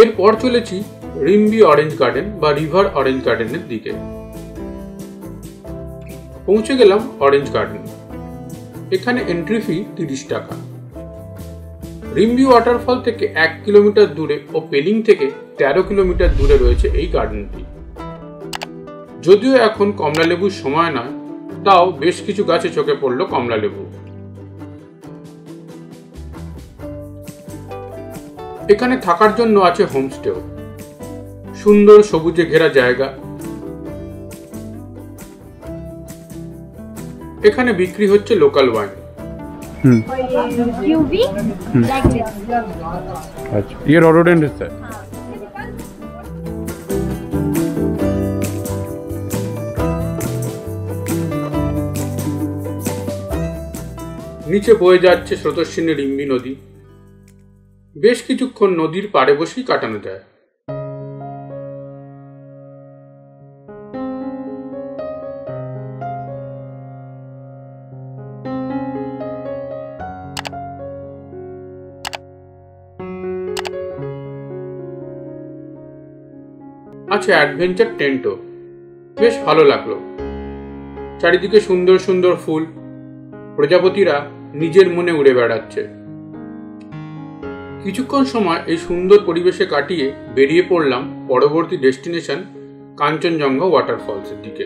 এরপর চলেছি Rimbi orange garden বা রিভার অরেঞ্জ গার্ডেনের দিকে। পৌঁছে গেলাম অরেঞ্জ গার্ডেন। এখানে এন্ট্রি ফি 30 টাকা। রিম্বি ওয়াটারফল থেকে 1 কিলোমিটার দূরে ও পেলিং থেকে 13 কিলোমিটার দূরে রয়েছে এই গার্ডেনটি। যদিও এখন কমলালেবুর সময় নয়, তাও বেশ কিছু গাছে চোখে পড়ল কমলালেবু। এখানে থাকার জন্য আছে হোমস্টেও। সুন্দর সবুজে ঘেরা জায়গা। এখানে বিক্রি হচ্ছে লোকাল ওয়াইন। ये रोडोडेंड्रन है। নিচে বয়ে যাচ্ছে স্রোতস্বিনী রিম্বি নদী। বেশ কিছুক্ষণ নদীর পাড়ে বসেই কাটানো যায়। আছে অ্যাডভেঞ্চার টেন্টও, বেশ ভালো লাগলো। চারিদিকে সুন্দর সুন্দর ফুল, প্রজাপতিরা নিজের মনে উড়ে বেড়াচ্ছে। কিছুক্ষণ সময় এই সুন্দর পরিবেশে কাটিয়ে বেরিয়ে পড়লাম পরবর্তী ডেস্টিনেশন কাঞ্চনজঙ্ঘা ওয়াটারফলসের দিকে।